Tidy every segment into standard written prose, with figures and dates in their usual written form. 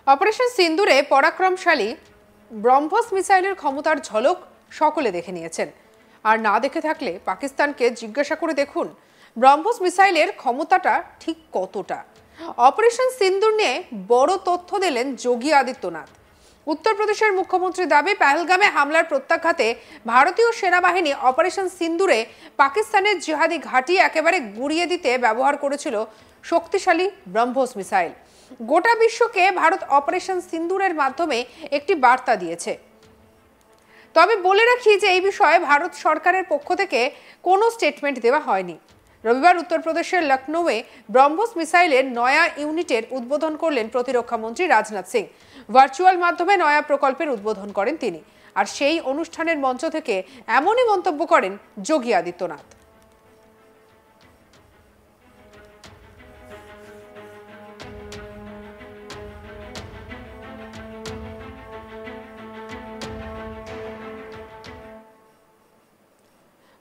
Operation সিন্দুরে পরাক্রমশালী ব্রহ্মস মিসাইলের ক্ষমতার ঝলক সকলে দেখে নিয়েছেন। আর না দেখে থাকলে পাকিস্তানকে জিজ্ঞাসা করে দেখুন ব্রহ্মস মিসাইলের ক্ষমতাটা ঠিক কতটা। অপারেশন সিন্দুর নিয়ে বড় তথ্য দিলেন যোগী আদিত্যনাথ। উত্তরপ্রদেশের মুখ্যমন্ত্রীর দাবি, পেহেলগামে হামলার প্রত্যাঘাতে ভারতীয় সেনাবাহিনী অপারেশন সিন্দুরে পাকিস্তানের জিহাদি ঘাঁটি একেবারে গুড়িয়ে দিতে ব্যবহার করেছিল শক্তিশালী ব্রহ্মস মিসাইল। গোটা বিশ্বকে ভারত অপারেশন সিন্দুরের মাধ্যমে একটি বার্তা দিয়েছে। তবে বলে রাখি যে এই বিষয়ে ভারত সরকারের পক্ষ থেকে কোনো স্টেটমেন্ট দেওয়া হয়নি। রবিবার উত্তরপ্রদেশের লখনৌয়ে ব্রহ্মস মিসাইলের নয়া ইউনিটের উদ্বোধন করলেন প্রতিরক্ষা মন্ত্রী রাজনাথ সিং। ভার্চুয়াল মাধ্যমে নয়া প্রকল্পের উদ্বোধন করেন তিনি। আর সেই অনুষ্ঠানের মঞ্চ থেকে এমনই মন্তব্য করেন যোগী আদিত্যনাথ।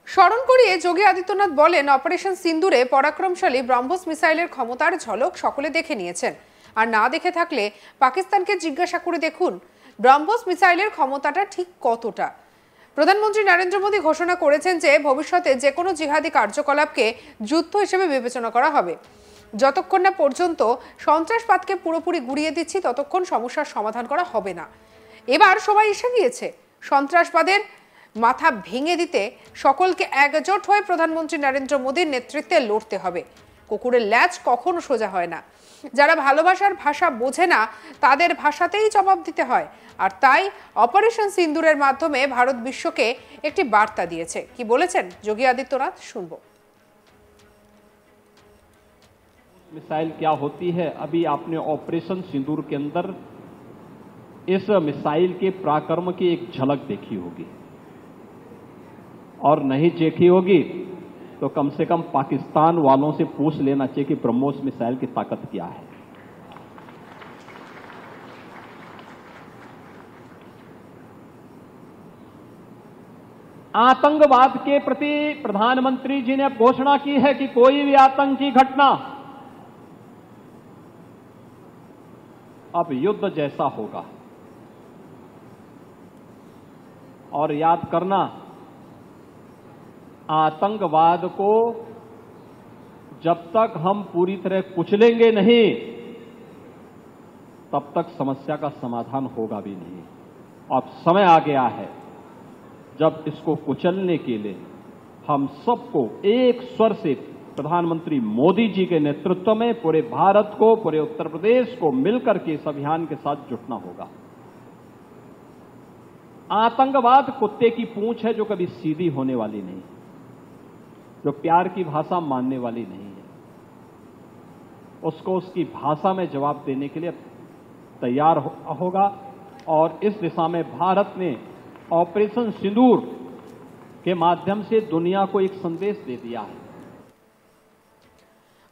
স্মরণ করিয়ে যোগী আদিত্যনাথ বলেন, অপারেশন সিন্দুরে পরাক্রমশালী ব্রহ্মস মিসাইলের ক্ষমতার ঝলক সকলে দেখে নিয়েছেন। আর না দেখে থাকলে পাকিস্তানকে জিজ্ঞাসা করে দেখুন ব্রহ্মস মিসাইলের ক্ষমতাটা ঠিক কতটা। প্রধানমন্ত্রী নরেন্দ্র মোদী ঘোষণা করেছেন যে ভবিষ্যতে যে কোনো জিহাদি কার্যকলাপকে যুদ্ধ হিসেবে বিবেচনা করা হবে। যতক্ষণ না পর্যন্ত সন্ত্রাসবাদকে পুরোপুরি গুড়িয়ে দিচ্ছি ততক্ষণ সমস্যার সমাধান করা হবে না। এবার সবাই এসে গিয়েছে। সন্ত্রাসবাদের মাথা ভেঙে দিতে সকলকে একজোট হয়ে প্রধানমন্ত্রী নরেন্দ্র মোদীর নেতৃত্বে লড়তে হবে। কুকুরের ল্যাজ কখনো সোজা হয় না। যারা ভালোবাসার ভাষা বোঝে না তাদের ভাষাতেই জবাব দিতে হয়। আর তাই অপারেশন সিন্দুরের মাধ্যমে ভারত বিশ্বকে একটি বার্তা দিয়েছে। কি বলেছেন যোগী আদিত্যনাথ, শুনবো। मिसाइल क्या होती है, अभी आपने ऑपरेशन सिंदूर के अंदर इस मिसाइल के पराक्रम की एक झलक देखी होगी, और नहीं देखी होगी तो कम से कम पाकिस्तान वालों से पूछ लेना चाहिए कि ब्रह्मोस मिसाइल की ताकत क्या है। आतंकवाद के प्रति प्रधानमंत्री जी ने घोषणा की है कि कोई भी आतंकी घटना अब युद्ध जैसा होगा। और याद करना, आतंकवाद को जब तक हम पूरी तरह कुचलेंगे नहीं तब तक समस्या का समाधान होगा भी नहीं। अब समय आ गया है जब इसको कुचलने के लिए हम सबको एक स्वर से प्रधानमंत्री मोदी जी के नेतृत्व में पूरे भारत को, पूरे उत्तर प्रदेश को मिलकर के इस अभियान के साथ जुटना होगा। आतंकवाद कुत्ते की पूंछ है जो कभी सीधी होने वाली नहीं, जो प्यार की भाषा मानने वाली नहीं है। उसको उसकी भाषा में जवाब देने के लिए तैयार होगा। और इस दिशा में भारत ने ऑपरेशन सिंदूर के माध्यम से दुनिया को एक संदेश दे दिया है।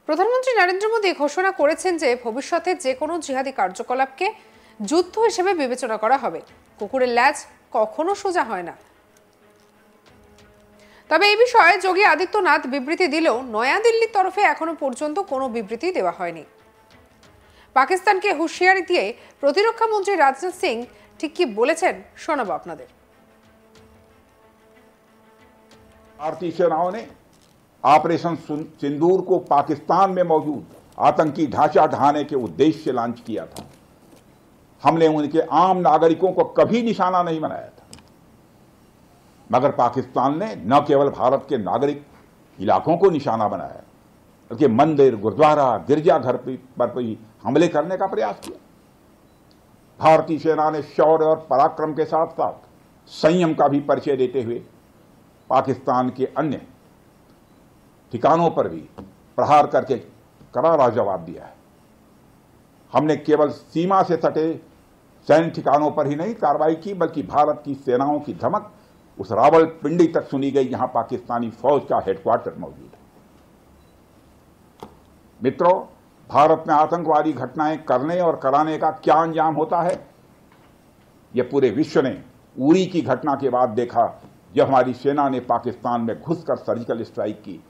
প্রধানমন্ত্রী নরেন্দ্র মোদী ঘোষণা করেছেন যে ভবিষ্যতে যে কোনো জিহাদি কার্যকলাপকে যুদ্ধ হিসেবে বিবেচনা করা হবে। কুকুরের ল্যাজ কখনো সোজা হয় না। তবে এই বিষয়ে যোগী আদিত্যনাথ বিবৃতি দিলেও নয়াদিল্লির তরফে এখনো পর্যন্ত কোনো বিবৃতি দেওয়া হয়নি। পাকিস্তানকে হুঁশিয়ারি দিয়ে প্রতিরক্ষা মন্ত্রী রাজনাথ সিং ঠিক কি বলেছেন শোনাবো আপনাদের। भारतीय सेनाओं ने ऑपरेशन सिंदूर को पाकिस्तान में मौजूद आतंकी ढांचा ढहाने के उद्देश्य से लॉन्च किया था। हमने उनके आम नागरिकों को कभी निशाना नहीं बनाया था, मगर पाकिस्तान ने न केवल भारत के नागरिक इलाकों को निशाना बनाया बल्कि मंदिर, गुरुद्वारा, गिरजाघर पर भी हमले करने का प्रयास किया। भारतीय सेना ने शौर्य और पराक्रम के साथ साथ संयम का भी परिचय देते हुए पाकिस्तान के अन्य ठिकानों पर भी प्रहार करके करारा जवाब दिया है। हमने केवल सीमा से सटे सैन्य ठिकानों पर ही नहीं कार्रवाई की, बल्कि भारत की सेनाओं की धमक उस रावलपिंडी तक सुनी गई जहां पाकिस्तानी फौज का हेडक्वार्टर मौजूद है। मित्रों, भारत में आतंकवादी घटनाएं करने और कराने का क्या अंजाम होता है, यह पूरे विश्व ने उरी की घटना के बाद देखा, जब हमारी सेना ने पाकिस्तान में घुसकर सर्जिकल स्ट्राइक की।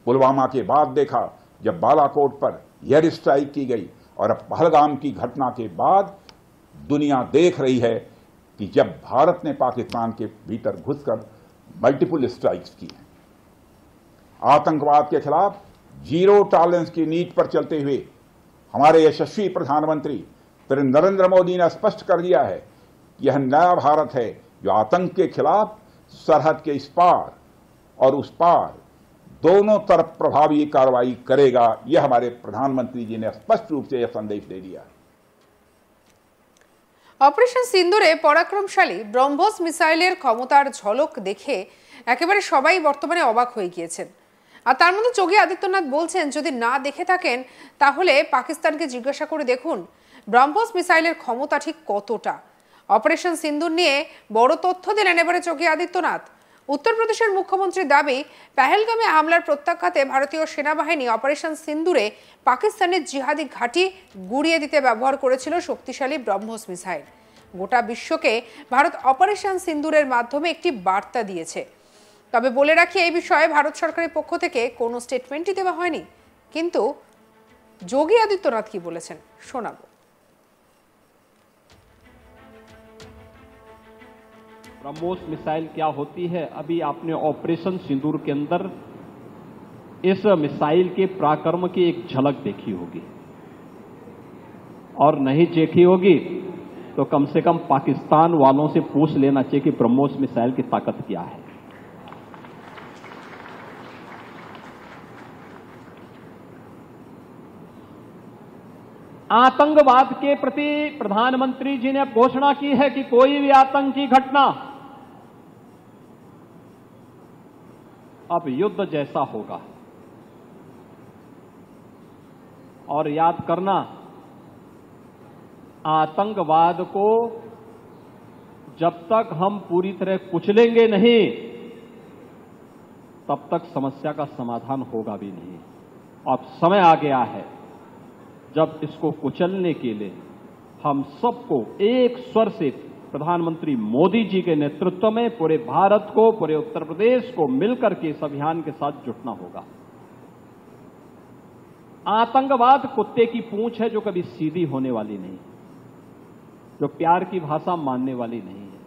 पुलवामा के बाद देखा जब बालाकोट पर एयर स्ट्राइक की गई, और अब पहलगाम की घटना के बाद दुनिया देख रही है कि जब भारत ने पाकिस्तान के भीतर घुसकर मल्टीपल स्ट्राइक्स की हैं, आतंकवाद के खिलाफ जीरो टॉलरेंस की नीति पर चलते हुए हमारे यशस्वी प्रधानमंत्री नरेंद्र मोदी ने स्पष्ट कर दिया है कि यह नया भारत है जो आतंक के खिलाफ सरहद के इस पार और उस पार दोनों तरफ प्रभावी कार्रवाई करेगा। यह हमारे प्रधानमंत्री जी ने स्पष्ट रूप से यह संदेश दे दिया है। অপারেশন সিন্দুরে পরাক্রমশালী ব্রহ্মোস মিসাইলের ক্ষমতার ঝলক দেখে একেবারে সবাই বর্তমানে অবাক হয়ে গিয়েছেন। আর তার মধ্যে যোগী আদিত্যনাথ বলছেন, যদি না দেখে থাকেন তাহলে পাকিস্তানকে জিজ্ঞাসা করে দেখুন ব্রহ্মোস মিসাইলের ক্ষমতা ঠিক কতটা। অপারেশন সিন্দুর নিয়ে বড় তথ্য দিলেন এবারে যোগী আদিত্যনাথ। উত্তরপ্রদেশের মুখ্যমন্ত্রীর দাবি, পেহেলগামে হামলার প্রত্যাঘাতে ভারতীয় সেনাবাহিনী অপারেশন সিন্দুরে পাকিস্তানের জিহাদি ঘাঁটি গুড়িয়ে দিতে ব্যবহার করেছিল শক্তিশালী ব্রহ্মোস মিসাইল। গোটা বিশ্বকে ভারত অপারেশন সিন্দুরের মাধ্যমে একটি বার্তা দিয়েছে। তবে বলে রাখি, এই বিষয়ে ভারত সরকারের পক্ষ থেকে কোনো স্টেটমেন্টই দেওয়া হয়নি। কিন্তু যোগী আদিত্যনাথ কি বলেছেন শোনাবো। ब्रह्मोस मिसाइल क्या होती है, अभी आपने ऑपरेशन सिंदूर के अंदर इस मिसाइल के पराक्रम की एक झलक देखी होगी, और नहीं देखी होगी तो कम से कम पाकिस्तान वालों से पूछ लेना चाहिए कि ब्रह्मोस मिसाइल की ताकत क्या है। आतंकवाद के प्रति प्रधानमंत्री जी ने घोषणा की है कि कोई भी आतंकी घटना अब युद्ध जैसा होगा। और याद करना, आतंकवाद को जब तक हम पूरी तरह कुचलेंगे नहीं तब तक समस्या का समाधान होगा भी नहीं। अब समय आ गया है जब इसको कुचलने के लिए हम सबको एक स्वर से प्रधानमंत्री मोदी जी के नेतृत्व में पूरे भारत को, पूरे उत्तर प्रदेश को मिलकर के इस अभियान के साथ जुटना होगा। आतंकवाद कुत्ते की पूंछ है जो कभी सीधी होने वाली नहीं, जो प्यार की भाषा मानने वाली नहीं है।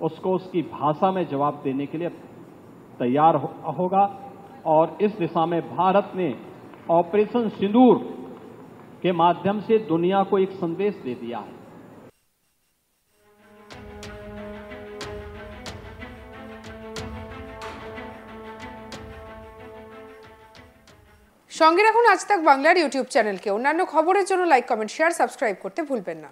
उसको उसकी भाषा में जवाब देने के लिए तैयार होगा। और इस दिशा में भारत ने ऑपरेशन सिंदूर के माध्यम से दुनिया को एक संदेश दे दिया है। সঙ্গে রাখুন আজ তাক বাংলার ইউটিউব চ্যানেলকে। অন্যান্য খবরের জন্য লাইক, কমেন্ট, শেয়ার, সাবস্ক্রাইব করতে ভুলবেন না।